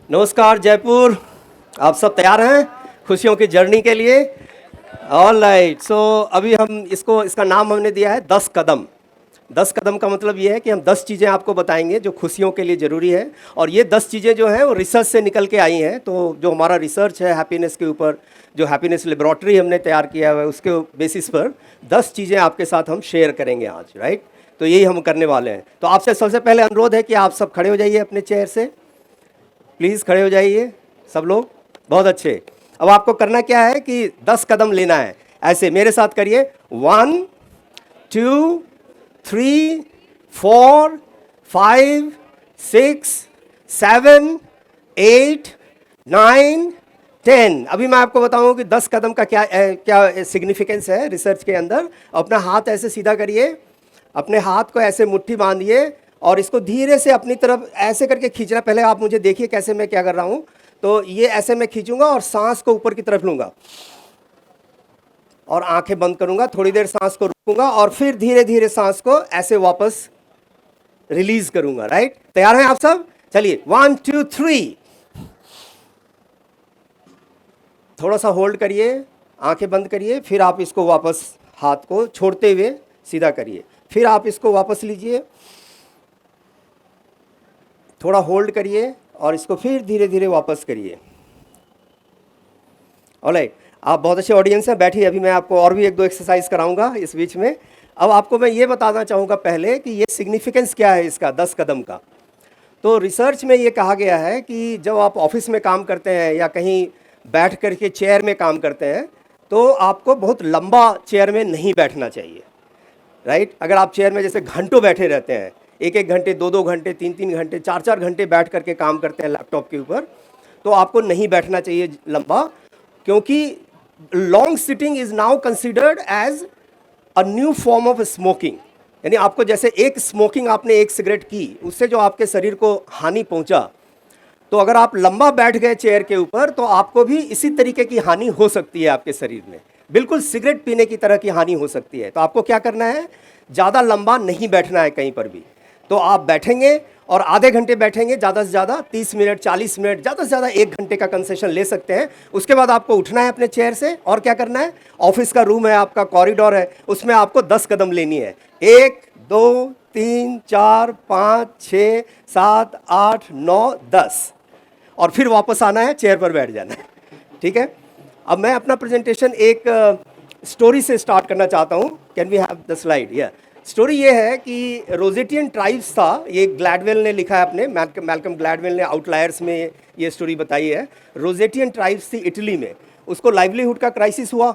नमस्कार जयपुर। आप सब तैयार हैं खुशियों की जर्नी के लिए? All right. सो अभी हम इसका नाम हमने दिया है 10 कदम। 10 कदम का मतलब ये है कि हम 10 चीज़ें आपको बताएंगे जो खुशियों के लिए ज़रूरी है। और ये 10 चीज़ें जो हैं वो रिसर्च से निकल के आई हैं। तो जो हमारा रिसर्च है हैप्पीनेस के ऊपर, जो हैप्पीनेस लेबोरेटरी हमने तैयार किया हुआ है, उसके बेसिस पर 10 चीज़ें आपके साथ हम शेयर करेंगे आज, राइट। तो यही हम करने वाले हैं। तो आपसे सबसे पहले अनुरोध है कि आप सब खड़े हो जाइए अपने चेयर से, प्लीज़ खड़े हो जाइए सब लोग। बहुत अच्छे। अब आपको करना क्या है कि 10 कदम लेना है। ऐसे मेरे साथ करिए। 1 2 3 4 5 6 7 8 9 10। अभी मैं आपको बताऊं कि 10 कदम का क्या सिग्निफिकेंस है रिसर्च के अंदर। अपना हाथ ऐसे सीधा करिए, अपने हाथ को ऐसे मुट्ठी बांधिए और इसको धीरे से अपनी तरफ ऐसे करके खींचना। पहले आप मुझे देखिए कैसे मैं क्या कर रहा हूं। तो ये ऐसे मैं खींचूंगा और सांस को ऊपर की तरफ लूंगा और आंखें बंद करूंगा। थोड़ी देर सांस को रुकूंगा और फिर धीरे धीरे सांस को ऐसे वापस रिलीज करूंगा, राइट। तैयार हैं आप सब? चलिए 1 2 3। थोड़ा सा होल्ड करिए, आंखें बंद करिए, फिर आप इसको वापस हाथ को छोड़ते हुए सीधा करिए। फिर आप इसको वापस लीजिए, थोड़ा होल्ड करिए और इसको फिर धीरे धीरे वापस करिए। ऑलराइट, आप बहुत अच्छे ऑडियंस हैं, बैठिए। अभी मैं आपको और भी एक दो एक्सरसाइज कराऊंगा इस बीच में। अब आपको मैं ये बताना चाहूँगा पहले कि ये सिग्निफिकेंस क्या है इसका 10 कदम का। तो रिसर्च में ये कहा गया है कि जब आप ऑफिस में काम करते हैं या कहीं बैठ कर के चेयर में काम करते हैं तो आपको बहुत लंबा चेयर में नहीं बैठना चाहिए, राइट। अगर आप चेयर में जैसे घंटों बैठे रहते हैं, 1 घंटे 2 घंटे 3 घंटे 4 घंटे बैठ करके काम करते हैं लैपटॉप के ऊपर, तो आपको नहीं बैठना चाहिए लंबा। क्योंकि long sitting is now considered as a new form of smoking. यानी आपको जैसे एक स्मोकिंग आपने एक सिगरेट की, उससे जो आपके शरीर को हानि पहुंचा, तो अगर आप लंबा बैठ गए चेयर के ऊपर तो आपको भी इसी तरीके की हानि हो सकती है आपके शरीर में। बिल्कुल सिगरेट पीने की तरह की हानि हो सकती है। तो आपको क्या करना है, ज़्यादा लंबा नहीं बैठना है कहीं पर भी। तो आप बैठेंगे और आधे घंटे बैठेंगे, ज़्यादा से ज़्यादा 30 मिनट 40 मिनट, ज़्यादा से ज़्यादा 1 घंटे का कंसेशन ले सकते हैं। उसके बाद आपको उठना है अपने चेयर से और क्या करना है, ऑफिस का रूम है आपका, कॉरिडोर है, उसमें आपको 10 कदम लेनी है। 1 2 3 4 5 6 7 8 9 10 और फिर वापस आना है, चेयर पर बैठ जाना है, ठीक है। अब मैं अपना प्रेजेंटेशन एक स्टोरी से स्टार्ट करना चाहता हूँ। Can we have the slide? या स्टोरी ये है कि रोजेटियन ट्राइब्स था, ये ग्लैडवेल ने लिखा है अपने, मैल्कम ग्लैडवेल ने आउटलायर्स में ये स्टोरी बताई है। रोजेटियन ट्राइब्स थी इटली में, उसको लाइवलीहुड का क्राइसिस हुआ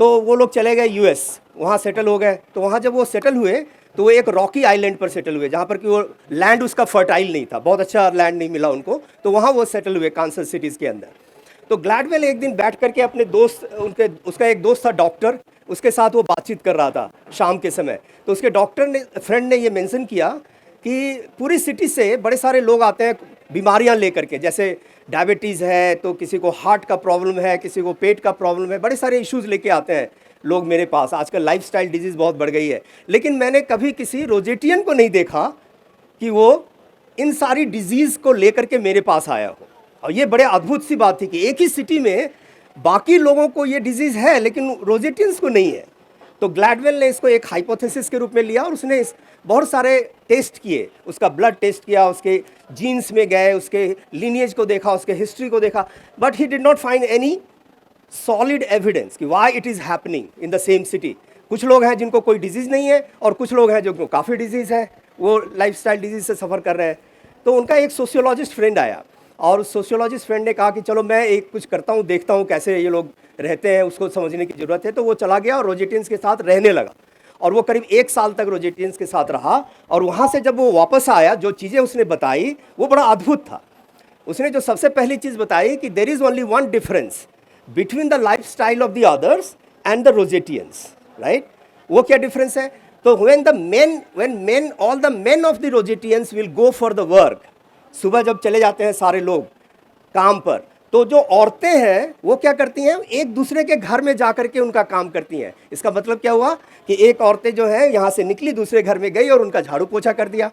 तो वो लोग चले गए यूएस, वहाँ सेटल हो गए। तो वहाँ जब वो सेटल हुए तो वो एक रॉकी आइलैंड पर सेटल हुए, जहाँ पर कि वो लैंड उसका फर्टाइल नहीं था, बहुत अच्छा लैंड नहीं मिला उनको, तो वहाँ वो सेटल हुए कांसस सिटीज़ के अंदर। तो ग्लैडवेल एक दिन बैठ करके अपने दोस्त, उसका एक दोस्त था डॉक्टर, उसके साथ वो बातचीत कर रहा था शाम के समय। तो उसके फ्रेंड ने ये मेंशन किया कि पूरी सिटी से बड़े सारे लोग आते हैं बीमारियां लेकर के, जैसे डायबिटीज़ है, तो किसी को हार्ट का प्रॉब्लम है, किसी को पेट का प्रॉब्लम है, बड़े सारे इश्यूज़ लेके आते हैं लोग मेरे पास। आजकल लाइफस्टाइल डिजीज़ बहुत बढ़ गई है, लेकिन मैंने कभी किसी रोजेटियन को नहीं देखा कि वो इन सारी डिजीज़ को लेकर के मेरे पास आया हो। और ये बड़े अद्भुत सी बात थी कि एक ही सिटी में बाकी लोगों को ये डिजीज़ है लेकिन रोजेटियंस को नहीं है। तो ग्लैडवेल ने इसको एक हाइपोथेसिस के रूप में लिया और उसने बहुत सारे टेस्ट किए, उसका ब्लड टेस्ट किया, उसके जीन्स में गए, उसके लीनिएज को देखा, उसके हिस्ट्री को देखा, but he did not find any solid evidence कि why it is happening in the same city. कुछ लोग हैं जिनको कोई डिजीज़ नहीं है और कुछ लोग हैं जिनको काफ़ी डिजीज़ है, वो लाइफस्टाइल डिजीज़ से सफ़र कर रहे हैं। तो उनका एक सोशियोलॉजिस्ट फ्रेंड आया और उस सोशियोलॉजिस्ट फ्रेंड ने कहा कि चलो मैं एक कुछ करता हूँ, देखता हूँ कैसे ये लोग रहते हैं, उसको समझने की ज़रूरत है। तो वो चला गया और रोजेटियंस के साथ रहने लगा और वो करीब 1 साल तक रोजेटियंस के साथ रहा। और वहाँ से जब वो वापस आया, जो चीज़ें उसने बताई वो बड़ा अद्भुत था। उसने जो सबसे पहली चीज़ बताई कि there is only one difference between the lifestyle of the others and the Rosetans, right. वो क्या डिफरेंस है? तो when all the men of the रोजेटियंस will go for the work, सुबह जब चले जाते हैं सारे लोग काम पर, तो जो औरतें हैं वो क्या करती हैं, एक दूसरे के घर में जाकर के उनका काम करती हैं। इसका मतलब क्या हुआ कि एक औरतें जो है यहाँ से निकली, दूसरे घर में गई और उनका झाड़ू पोछा कर दिया।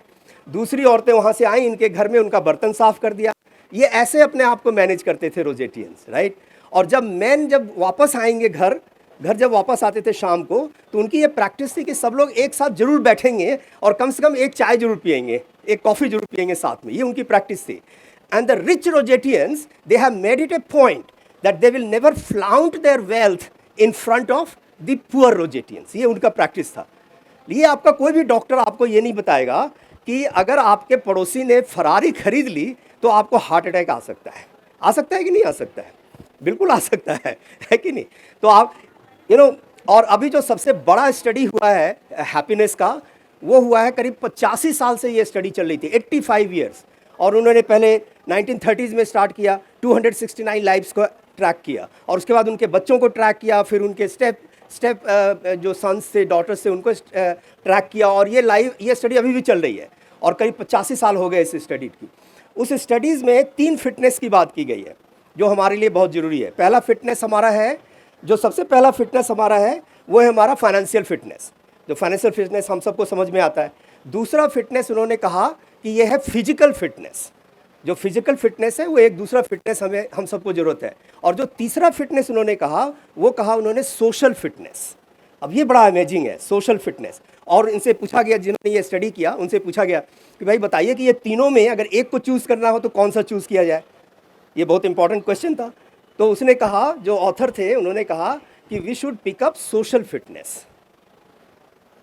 दूसरी औरतें वहाँ से आई, इनके घर में उनका बर्तन साफ कर दिया। ये ऐसे अपने आप को मैनेज करते थे रोजेटियंस, राइट। और जब मैन जब वापस आएंगे घर जब वापस आते थे शाम को, तो उनकी ये प्रैक्टिस थी कि सब लोग एक साथ जरूर बैठेंगे और कम से कम एक चाय जरूर पियेंगे, एक कॉफ़ी जरूर पियेंगे साथ में। ये उनकी प्रैक्टिस थी। And the rich Rosetans they have made it a point that they will never flaunt their wealth in front of the poor Rosetans. ये उनका प्रैक्टिस था। ये आपका कोई भी डॉक्टर आपको ये नहीं बताएगा कि अगर आपके पड़ोसी ने फरारी खरीद ली तो आपको हार्ट अटैक आ सकता है। आ सकता है कि नहीं आ सकता है? बिल्कुल आ सकता है कि नहीं? तो आप और अभी जो सबसे बड़ा स्टडी हुआ है हैप्पीनेस का, वो हुआ है करीब 85 साल से ये स्टडी चल रही थी, 85 ईयर्स। और उन्होंने पहले 1930s में स्टार्ट किया, 269 लाइव्स को ट्रैक किया, और उसके बाद उनके बच्चों को ट्रैक किया, फिर उनके स्टेप जो सन्स थे, डॉटर्स थे, उनको ट्रैक किया, और ये स्टडी अभी भी चल रही है और करीब 85 साल हो गए इस स्टडी की। उस स्टडीज़ में 3 फिटनेस की बात की गई है जो हमारे लिए बहुत ज़रूरी है। पहला फिटनेस हमारा है, जो सबसे पहला फिटनेस हमारा है वो है हमारा फाइनेंशियल फिटनेस। जो फाइनेंशियल फिटनेस हम सबको समझ में आता है। दूसरा फिटनेस उन्होंने कहा कि ये है फिजिकल फिटनेस। जो फिजिकल फिटनेस है वो एक दूसरा फिटनेस हम सबको ज़रूरत है। और जो तीसरा फिटनेस उन्होंने कहा उन्होंने सोशल फिटनेस। अब ये बड़ा अमेजिंग है, सोशल फिटनेस। और इनसे पूछा गया, जिन्होंने ये स्टडी किया उनसे पूछा गया कि भाई बताइए कि ये तीनों में अगर एक को चूज़ करना हो तो कौन सा चूज़ किया जाए। ये बहुत इंपॉर्टेंट क्वेश्चन था। तो उसने कहा, जो ऑथर थे उन्होंने कहा कि we should pick up social fitness.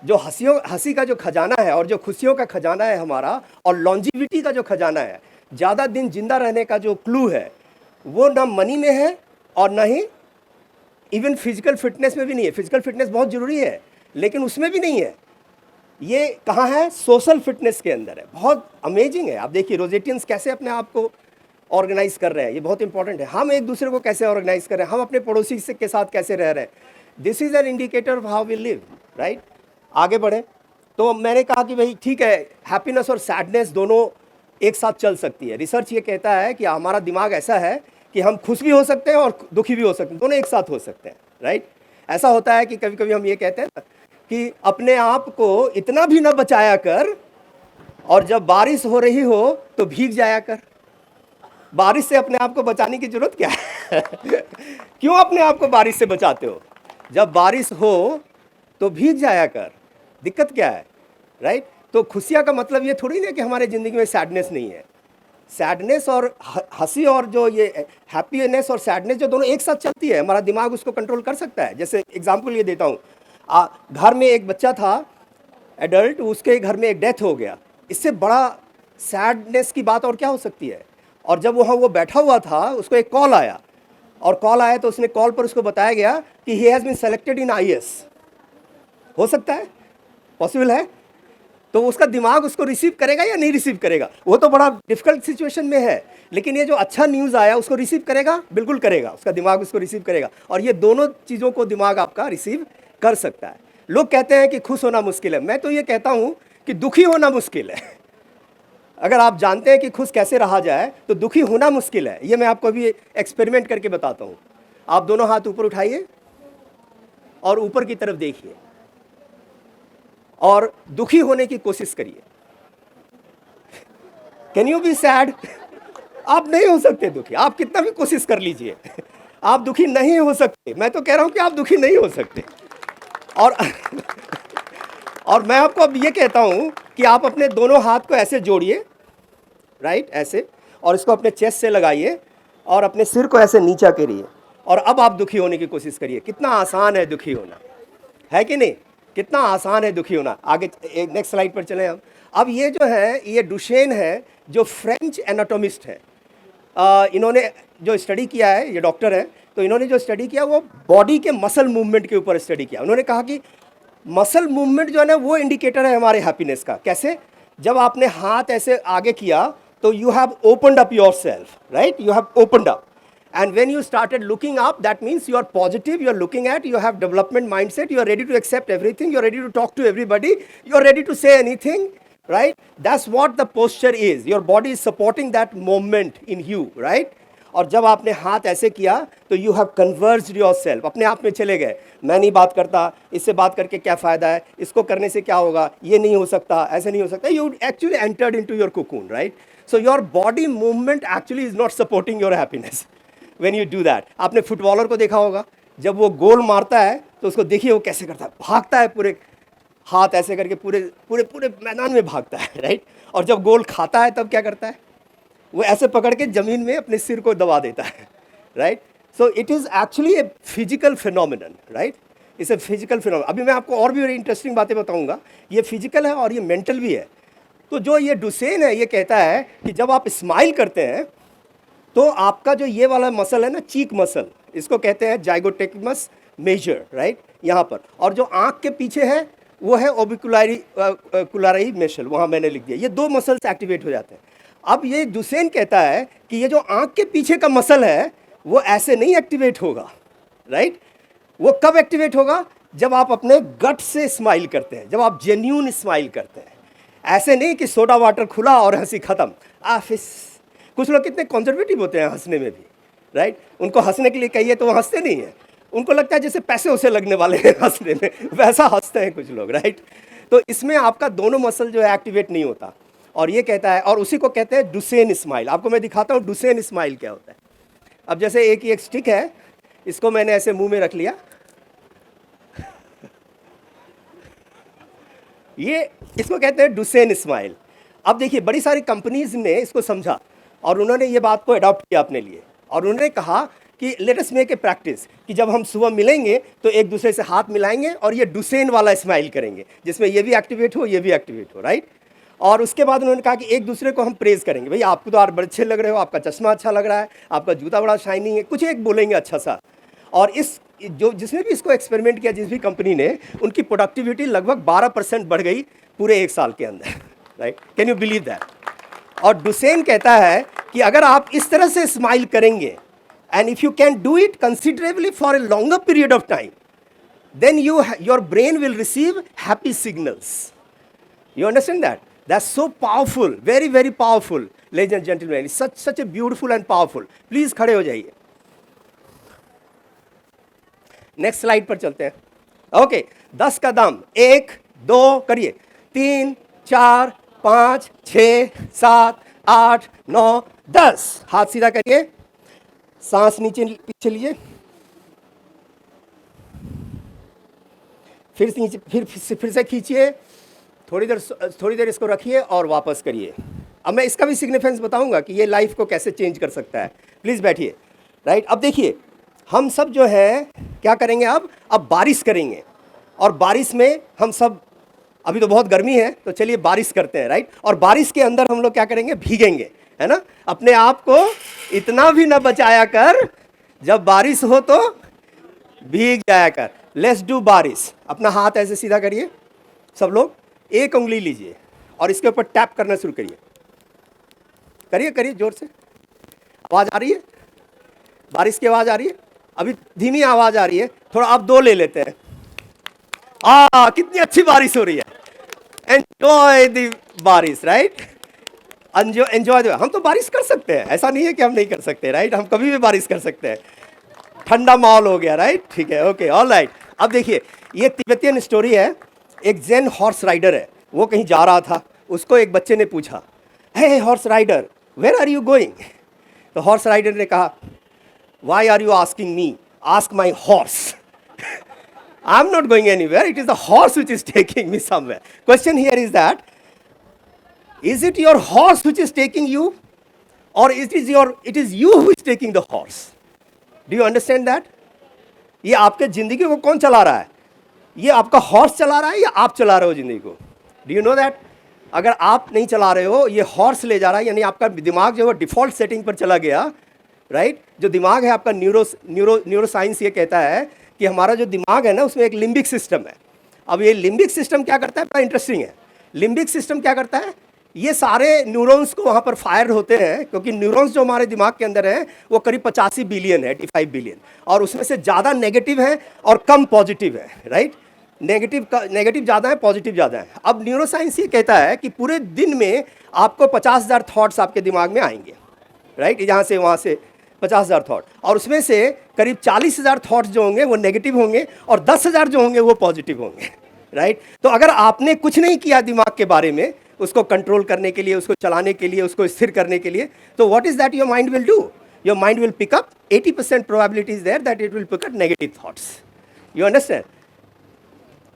जो हंसी का जो खजाना है और जो खुशियों का खजाना है हमारा, और लॉन्जिविटी का जो खजाना है, ज़्यादा दिन जिंदा रहने का जो क्लू है, वो ना मनी में है और ना ही इवन फिजिकल फिटनेस में भी नहीं है। फिजिकल फिटनेस बहुत ज़रूरी है लेकिन उसमें भी नहीं है। ये कहाँ है? सोशल फिटनेस के अंदर है। बहुत अमेजिंग है। आप देखिए रोजेटियंस कैसे अपने आप को ऑर्गेनाइज कर रहे हैं। ये बहुत इंपॉर्टेंट है। हम एक दूसरे को कैसे ऑर्गेनाइज कर रहे हैं, हम अपने पड़ोसी के साथ कैसे रह रहे हैं। This is an indicator of how we live, right. आगे बढ़े तो मैंने कहा कि भाई ठीक है, हैप्पीनेस और सैडनेस दोनों एक साथ चल सकती है। रिसर्च ये कहता है कि हमारा दिमाग ऐसा है कि हम खुश भी हो सकते हैं और दुखी भी हो सकते हैं, दोनों एक साथ हो सकते हैं, राइट। ऐसा होता है कि कभी कभी हम ये कहते हैं ना कि अपने आप को इतना भी ना बचाया कर, और जब बारिश हो रही हो तो भीग जाया कर। बारिश से अपने आप को बचाने की जरूरत क्या है? क्यों अपने आप को बारिश से बचाते हो? जब बारिश हो तो भीग जाया कर। दिक्कत क्या है, राइट। तो खुशियाँ का मतलब ये थोड़ी ना कि हमारे ज़िंदगी में सैडनेस नहीं है। सैडनेस और हंसी और जो ये हैप्पीनेस और सैडनेस जो दोनों एक साथ चलती है, हमारा दिमाग उसको कंट्रोल कर सकता है। जैसे एग्जांपल ये देता हूँ, घर में एक बच्चा था एडल्ट, उसके घर में एक डेथ हो गया। इससे बड़ा सैडनेस की बात और क्या हो सकती है। और जब वहाँ वो बैठा हुआ था, उसको एक कॉल आया, और कॉल आया तो उसने कॉल पर उसको बताया गया कि he has been selected in IAS। हो सकता है, पॉसिबल है। तो उसका दिमाग उसको रिसीव करेगा या नहीं रिसीव करेगा? वो तो बड़ा डिफिकल्ट सिचुएशन में है, लेकिन ये जो अच्छा न्यूज़ आया उसको रिसीव करेगा, बिल्कुल करेगा। उसका दिमाग उसको रिसीव करेगा। और ये दोनों चीज़ों को दिमाग आपका रिसीव कर सकता है। लोग कहते हैं कि खुश होना मुश्किल है, मैं तो ये कहता हूँ कि दुखी होना मुश्किल है। अगर आप जानते हैं कि खुश कैसे रहा जाए तो दुखी होना मुश्किल है। ये मैं आपको अभी एक्सपेरिमेंट करके बताता हूँ। आप दोनों हाथ ऊपर उठाइए और ऊपर की तरफ देखिए और दुखी होने की कोशिश करिए। Can you be sad? आप नहीं हो सकते दुखी, आप कितना भी कोशिश कर लीजिए, आप दुखी नहीं हो सकते। मैं तो कह रहा हूं कि आप दुखी नहीं हो सकते। और मैं आपको अब ये कहता हूं कि आप अपने दोनों हाथ को ऐसे जोड़िए, राइट, ऐसे, और इसको अपने चेस्ट से लगाइए और अपने सिर को ऐसे नीचा करिए, और अब आप दुखी होने की कोशिश करिए। कितना आसान है दुखी होना, है कि नहीं? कितना आसान है दुखी होना। आगे नेक्स्ट स्लाइड पर चलें हम। अब ये जो है, ये डुशेन है जो फ्रेंच एनाटोमिस्ट है। इन्होंने जो स्टडी किया है, ये डॉक्टर है, तो इन्होंने जो स्टडी किया वो बॉडी के मसल मूवमेंट के ऊपर स्टडी किया। उन्होंने कहा कि मसल मूवमेंट जो है ना वो इंडिकेटर है हमारे हैप्पीनेस का। कैसे? जब आपने हाथ ऐसे आगे किया तो you have opened up your self, right, you have opened up, and when you started looking up, that means you are positive, you are looking at, you have development mindset, you are ready to accept everything, you are ready to talk to everybody, you are ready to say anything, right? That's what the posture is. Your body is supporting that moment in you, right? और जब आपने हाथ ऐसे किया तो you have converged yourself, अपने आप में चले गए। मैं नहीं बात करता, इससे बात करके क्या फ़ायदा है, इसको करने से क्या होगा, ये नहीं हो सकता, ऐसे नहीं हो सकता। You actually entered into your cocoon, right? So your body movement actually is not supporting your happiness when you do that. आपने फुटबॉलर को देखा होगा, जब वो गोल मारता है तो उसको देखिए वो कैसे करता है, भागता है, पूरे हाथ ऐसे करके पूरे पूरे पूरे मैदान में भागता है, राइट। और जब गोल खाता है तब क्या करता है, वो ऐसे पकड़ के ज़मीन में अपने सिर को दबा देता है, right. So it is actually a physical phenomenon, right. It's a physical phenomenon. अभी मैं आपको और भी बड़ी इंटरेस्टिंग बातें बताऊंगा। ये फिजिकल है और ये मेंटल भी है। तो जो ये डुसेन है ये कहता है कि जब आप स्माइल करते हैं तो आपका जो ये वाला मसल है ना, चीक मसल, इसको कहते हैं जाइगोटेक्टिमस मेजर, राइट, यहाँ पर। और जो आँख के पीछे है वो है ओबिकुलरी मसल, वहाँ मैंने लिख दिया। ये दो मसल्स एक्टिवेट हो जाते हैं। अब ये डुसेन कहता है कि ये जो आँख के पीछे का मसल है वो ऐसे नहीं एक्टिवेट होगा, राइट। वो कब एक्टिवेट होगा, जब आप अपने गट से स्माइल करते हैं, जब आप जेन्यून स्माइल करते हैं। ऐसे नहीं कि सोडा वाटर खुला और हंसी ख़त्म, आफिस। कुछ लोग कितने कंजर्वेटिव होते हैं हंसने में भी, राइट। उनको हंसने के लिए कहिए तो वो हंसते नहीं हैं, उनको लगता है जैसे पैसे उसे लगने वाले हैं हंसने में, वैसा हंसते हैं कुछ लोग, राइट। तो इसमें आपका दोनों मसल जो है एक्टिवेट नहीं होता। और ये कहता है, और उसी को कहते हैं डुसेन स्माइल। आपको मैं दिखाता हूँ डुसेन स्माइल क्या होता है। अब जैसे एक स्टिक है, इसको मैंने ऐसे मुंह में रख लिया, ये इसको कहते हैं डुसेन स्माइल। अब देखिए बड़ी सारी कंपनीज ने इसको समझा और उन्होंने ये बात को अडॉप्ट किया अपने लिए, और उन्होंने कहा कि let us make a practice, कि जब हम सुबह मिलेंगे तो एक दूसरे से हाथ मिलाएंगे और ये डुसेन वाला स्माइल करेंगे, जिसमें ये भी एक्टिवेट हो, ये भी एक्टिवेट हो, राइट। और उसके बाद उन्होंने कहा कि एक दूसरे को हम प्रेज़ करेंगे, भाई आपको तो आप बड़े अच्छे लग रहे हो, आपका चश्मा अच्छा लग रहा है, आपका जूता बड़ा शाइनिंग है, कुछ एक बोलेंगे अच्छा सा। और इस जो जिसने भी इसको एक्सपेरिमेंट किया, जिस भी कंपनी ने, उनकी प्रोडक्टिविटी लगभग 12% बढ़ गई पूरे एक साल के अंदर, right. Can you believe that. और डुसेन कहता है कि अगर आप इस तरह से स्माइल करेंगे, and if you can do it considerably for a longer period of time, then your brain will receive happy signals. You understand that? That's so powerful, very very powerful, ladies and gentlemen. It's such a beautiful and powerful. Please खड़े हो जाइए। Next slide पर चलते हैं। Okay, 10 कदम, 1 2 करिए, 3 4 5 6 7 8 9 10। हाथ सीधा करिए, सांस नीचे पीछे लिए, फिर नीचे, फिर से खींचिए, थोड़ी देर इसको रखिए और वापस करिए। अब मैं इसका भी सिग्निफिकेंस बताऊंगा कि ये लाइफ को कैसे चेंज कर सकता है। प्लीज़ बैठिए, राइट। अब देखिए हम सब जो है क्या करेंगे, अब बारिश करेंगे, और बारिश में हम सब, अभी तो बहुत गर्मी है तो चलिए बारिश करते हैं, राइट। और बारिश के अंदर हम लोग क्या करेंगे, भीगेंगे, है ना। अपने आप को इतना भी न बचाया कर, जब बारिश हो तो भीग जाया कर। लेट्स डू बारिश। अपना हाथ ऐसे सीधा करिए, सब लोग एक उंगली लीजिए और इसके ऊपर टैप करना शुरू करिए, करिए जोर से। आवाज़ आ रही है, बारिश की आवाज़ आ रही है। अभी धीमी आवाज़ आ रही है, थोड़ा अब 2 ले लेते हैं। कितनी अच्छी बारिश हो रही है। एंजॉय द बारिश, राइट। एंजॉय। हम तो बारिश कर सकते हैं, ऐसा नहीं है कि हम नहीं कर सकते, राइट। हम कभी भी बारिश कर सकते हैं। ठंडा माहौल हो गया, राइट, ठीक है, ओके, ऑल राइट। अब देखिए ये तिब्बतियन स्टोरी है। एक जेन हॉर्स राइडर है, वो कहीं जा रहा था, उसको एक बच्चे ने पूछा, hey horse rider, where are you going. तो हॉर्स राइडर ने कहा, why are you asking me, ask my horse. I am not going anywhere, it is the horse which is taking me somewhere. Question here is that, is it your horse which is taking you, or it is you who is taking the horse? Do you understand that? ये आपके जिंदगी को कौन चला रहा है, ये आपका हॉर्स चला रहा है या आप चला रहे हो जिंदगी को? Do you know that? अगर आप नहीं चला रहे हो, ये हॉर्स ले जा रहा है, यानी आपका दिमाग जो है डिफ़ॉल्ट सेटिंग पर चला गया, राइट। जो दिमाग है आपका, न्यूरो साइंस ये कहता है कि हमारा जो दिमाग है ना, उसमें एक लिम्बिक सिस्टम है। अब ये लिम्बिक सिस्टम क्या करता है, बड़ा इंटरेस्टिंग है। लिम्बिक सिस्टम क्या करता है, ये सारे न्यूरॉन्स को वहाँ पर फायर होते हैं, क्योंकि न्यूरॉन्स जो हमारे दिमाग के अंदर हैं वो करीब 85 बिलियन है, 85 बिलियन, और उसमें से ज़्यादा नेगेटिव है और कम पॉजिटिव है, राइट। नेगेटिव ज़्यादा है, पॉजिटिव ज़्यादा है। अब न्यूरो साइंस ये कहता है कि पूरे दिन में आपको 50,000 थॉट्स आपके दिमाग में आएंगे, राइट, यहाँ से वहाँ से 50,000 थॉट, और उसमें से करीब 40,000 थॉट्स जो होंगे वो नेगेटिव होंगे और 10,000 जो होंगे वो पॉजिटिव होंगे, राइट। तो अगर आपने कुछ नहीं किया दिमाग के बारे में, उसको कंट्रोल करने के लिए, उसको चलाने के लिए, उसको स्थिर करने के लिए। तो what is that your mind will do? Your mind will pick up 80% probability is there that it will pick up negative thoughts. You understand?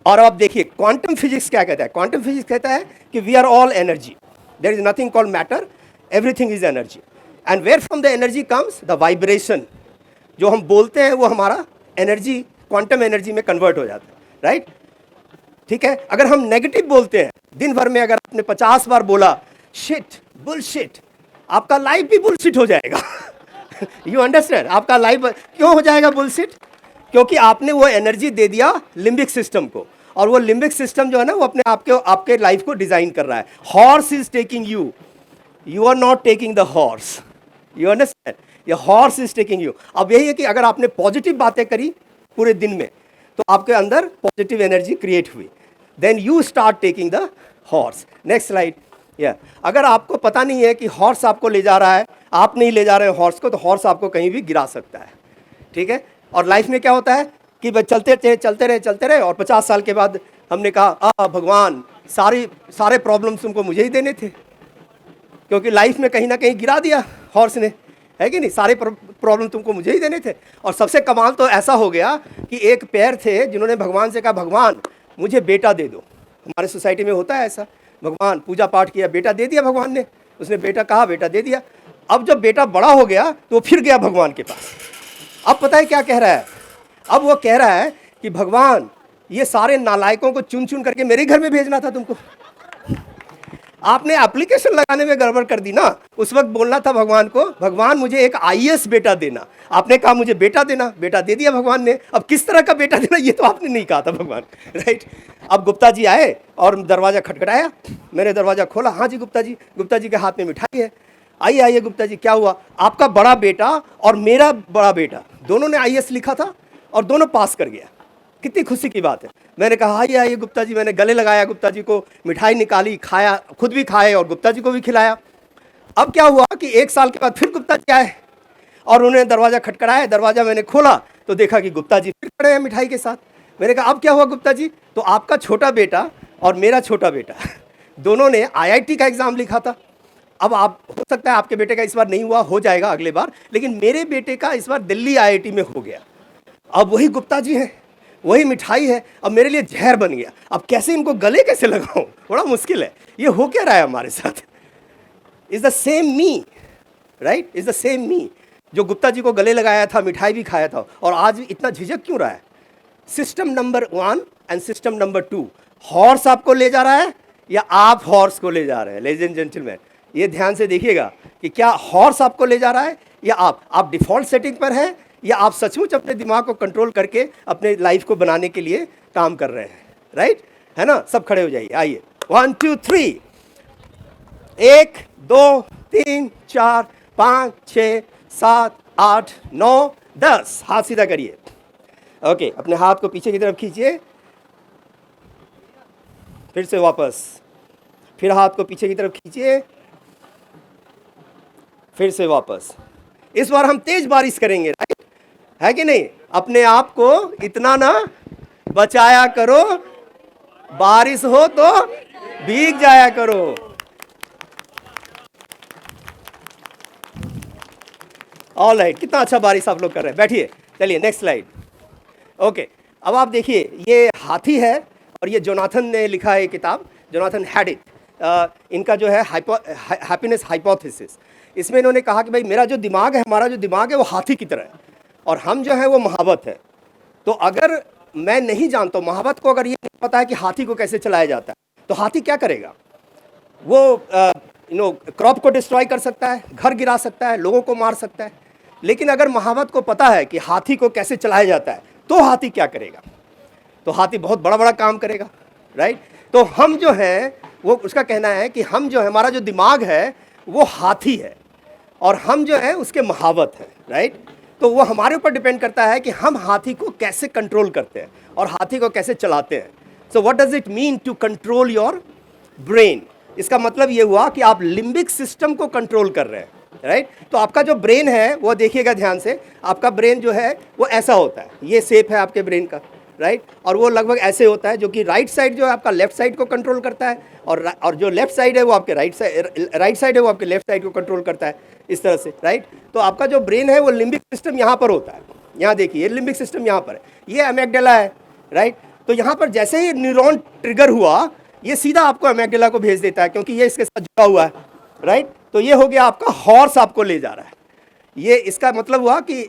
और अब देखिए क्वांटम फिजिक्स क्या कहता है। क्वांटम फिजिक्स कहता है कि we are all energy, there is nothing called matter, everything is energy. And where from the energy comes the vibration. जो हम बोलते हैं वो हमारा एनर्जी क्वांटम एनर्जी में कन्वर्ट हो जाता है, राइट? ठीक है, अगर हम नेगेटिव बोलते हैं, दिन भर में अगर आपने 50 बार बोला शिट, बुलशिट, आपका लाइफ भी बुलशिट हो जाएगा। You understand? आपका लाइफ क्यों हो जाएगा बुलशिट? क्योंकि आपने वो एनर्जी दे दिया लिम्बिक सिस्टम को, और वो लिम्बिक सिस्टम जो है ना वो अपने आपके लाइफ को डिजाइन कर रहा है। Horse is taking you, you are not taking the horse. You understand? ये हॉर्स इज टेकिंग यू। अब यही है कि अगर आपने पॉजिटिव बातें करी पूरे दिन में तो आपके अंदर पॉजिटिव एनर्जी क्रिएट हुई, then you start taking the horse. Next slide. या अगर आपको पता नहीं है कि हॉर्स आपको ले जा रहा है, आप नहीं ले जा रहे हैं हॉर्स को, तो हॉर्स आपको कहीं भी गिरा सकता है। ठीक है, और लाइफ में क्या होता है कि बस चलते रहे और 50 साल के बाद हमने कहा भगवान सारे प्रॉब्लम्स तुमको मुझे ही देने थे, क्योंकि लाइफ में कहीं ना कहीं गिरा दिया हॉर्स ने, है कि नहीं? सारे प्रॉब्लम तुमको मुझे ही देने थे। और सबसे कमाल तो ऐसा हो गया कि एक पैर थे जिन्होंने भगवान से कहा भगवान मुझे बेटा दे दो। हमारे सोसाइटी में होता है ऐसा, भगवान पूजा पाठ किया, बेटा दे दिया भगवान ने, उसने बेटा कहा, बेटा दे दिया। अब जब बेटा बड़ा हो गया तो वो फिर गया भगवान के पास। अब पता है क्या कह रहा है? अब वो कह रहा है कि भगवान ये सारे नालायकों को चुन चुन करके मेरे घर में भेजना था तुमको, आपने एप्लीकेशन लगाने में गड़बड़ कर दी ना। उस वक्त बोलना था भगवान को, भगवान मुझे एक आईएएस बेटा देना। आपने कहा मुझे बेटा देना, बेटा दे दिया भगवान ने। अब किस तरह का बेटा देना ये तो आपने नहीं कहा था भगवान, राइट? अब गुप्ता जी आए और दरवाजा खटखटाया, मैंने दरवाजा खोला, हाँ जी गुप्ता जी के हाथ में मिठाई है। आइए आइए गुप्ता जी, क्या हुआ? आपका बड़ा बेटा और मेरा बड़ा बेटा दोनों ने आईएएस लिखा था और दोनों पास कर गया। कितनी खुशी की बात है। मैंने कहा आइए आइए गुप्ता जी, मैंने गले लगाया गुप्ता जी को, मिठाई निकाली, खाया, खुद भी खाए और गुप्ता जी को भी खिलाया। अब क्या हुआ कि 1 साल के बाद फिर गुप्ता जी आए और उन्होंने दरवाज़ा खटखटाया। दरवाज़ा मैंने खोला तो देखा कि गुप्ता जी फिर खड़े हैं मिठाई के साथ। मैंने कहा अब क्या हुआ गुप्ता जी? तो आपका छोटा बेटा और मेरा छोटा बेटा दोनों ने IIT का एग्ज़ाम लिखा था। अब आप, हो सकता है आपके बेटे का इस बार नहीं हुआ, हो जाएगा अगले बार, लेकिन मेरे बेटे का इस बार दिल्ली IIT में हो गया। अब वही गुप्ता जी हैं, वही मिठाई है, अब मेरे लिए जहर बन गया। अब कैसे इनको गले कैसे लगाऊं, बड़ा मुश्किल है। ये हो क्या रहा है हमारे साथ? Is the same me, right? Is the same me जो गुप्ता जी को गले लगाया था, मिठाई भी खाया था, और आज इतना झिझक क्यों रहा है? System number 1 and system number 2, horse आपको ले जा रहा है या आप हॉर्स को ले जा रहे हैं? लेडीज एंड जेंटलमैन, ये ध्यान से देखिएगा कि क्या हॉर्स आपको ले जा रहा है या आप डिफ़ॉल्ट सेटिंग पर हैं, या आप सचमुच अपने दिमाग को कंट्रोल करके अपने लाइफ को बनाने के लिए काम कर रहे हैं, राइट? है ना? सब खड़े हो जाइए, आइए। 1 2 3, 1 2 3 4 5 6 7 8 9 10। हाथ सीधा करिए। ओके, अपने हाथ को पीछे की तरफ खींचिए, फिर से वापस, फिर हाथ को पीछे की तरफ खींचिए, फिर से वापस। इस बार हम तेज बारिश करेंगे, राइट? है कि नहीं? अपने आप को इतना ना बचाया करो, बारिश हो तो भीग जाया करो। ऑल राइट, कितना अच्छा बारिश आप लोग कर रहे हैं। बैठिए, चलिए नेक्स्ट स्लाइड। ओके, अब आप देखिए, ये हाथी है और ये जोनाथन ने लिखा है किताब, जोनाथन हैडिट। इनका जो है हैप्पीनेस हाइपोथेसिस, इसमें इन्होंने कहा कि भाई मेरा जो दिमाग है, हमारा जो दिमाग है वो हाथी की तरह है और हम जो है वो महावत है। तो अगर मैं नहीं जानता हूँ, महावत को अगर ये नहीं पता है कि हाथी को कैसे चलाया जाता है, तो हाथी क्या करेगा? वो क्रॉप को डिस्ट्रॉय कर सकता है, घर गिरा सकता है, लोगों को मार सकता है। लेकिन अगर महावत को पता है कि हाथी को कैसे चलाया जाता है, तो हाथी क्या करेगा? तो हाथी बहुत बड़ा बड़ा काम करेगा, राइट? तो हम जो है वो, उसका कहना है कि हम जो है, हमारा जो दिमाग है वो हाथी है और हम जो है उसके महावत हैं, राइट? तो वो हमारे ऊपर डिपेंड करता है कि हम हाथी को कैसे कंट्रोल करते हैं और हाथी को कैसे चलाते हैं। So what does it mean to control your brain? इसका मतलब ये हुआ कि आप लिम्बिक सिस्टम को कंट्रोल कर रहे हैं, राइट? तो आपका जो ब्रेन है वो देखिएगा ध्यान से, आपका ब्रेन जो है वो ऐसा होता है, ये शेप है आपके ब्रेन का, राइट, और वो लगभग ऐसे होता है, जो कि राइट साइड जो है आपका लेफ्ट साइड को कंट्रोल करता है, और जो लेफ्ट साइड है वो आपके राइट साइड है वो आपके लेफ्ट साइड को कंट्रोल करता है, इस तरह से, राइट। तो आपका जो ब्रेन है वो लिम्बिक सिस्टम यहाँ पर होता है, यहाँ देखिए, ये लिम्बिक सिस्टम यहाँ पर है, ये अमेगडाला है, राइट। तो यहाँ पर जैसे ही न्यूरॉन ट्रिगर हुआ, ये सीधा आपको अमेगडाला को भेज देता है, क्योंकि ये इसके साथ जुड़ा हुआ है, राइट। तो ये हो गया आपका हॉर्स आपको ले जा रहा है। ये इसका मतलब हुआ कि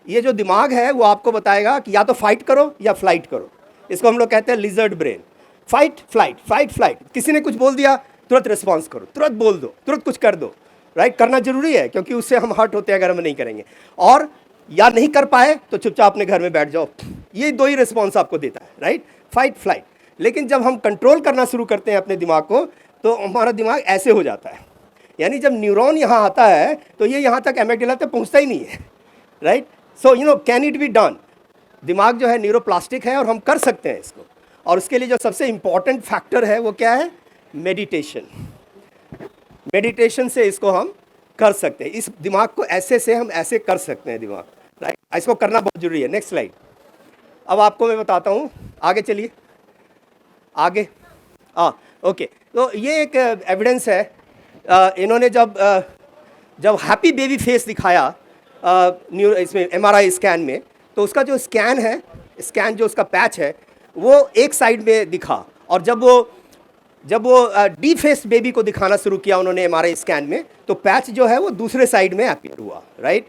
ये जो दिमाग है वो आपको बताएगा कि या तो फाइट करो या फ्लाइट करो। इसको हम लोग कहते हैं lizard brain, fight flight, fight flight. किसी ने कुछ बोल दिया, तुरंत रिस्पॉन्स करो, तुरंत बोल दो, तुरंत कुछ कर दो, राइट। करना जरूरी है, क्योंकि उससे हम हर्ट होते हैं अगर हम नहीं करेंगे। और या नहीं कर पाए तो चुपचाप अपने घर में बैठ जाओ। ये दो ही रिस्पॉन्स आपको देता है, राइट, फाइट फ्लाइट। लेकिन जब हम कंट्रोल करना शुरू करते हैं अपने दिमाग को, तो हमारा दिमाग ऐसे हो जाता है, यानी जब न्यूरॉन यहाँ आता है तो ये यहाँ तक अमेगडाला तक पहुँचता ही नहीं है, right. So you know, can it be done? दिमाग जो है न्यूरोप्लास्टिक है और हम कर सकते हैं इसको। और उसके लिए जो सबसे इम्पॉर्टेंट फैक्टर है वो क्या है? मेडिटेशन। मेडिटेशन से इसको हम कर सकते हैं, इस दिमाग को ऐसे से हम ऐसे कर सकते हैं दिमाग, राइट। इसको करना बहुत जरूरी है। Next slide. अब आपको मैं बताता हूँ, आगे चलिए, आगे। ओके, तो ये एक एविडेंस है। इन्होंने जब हैप्पी बेबी फेस दिखाया इसमें MRI स्कैन में, तो उसका जो स्कैन है, स्कैन जो उसका पैच है वो एक साइड में दिखा, और जब वो डी फेस बेबी को दिखाना शुरू किया उन्होंने MRI स्कैन में, तो पैच जो है वो दूसरे साइड में अपीयर हुआ, राइट।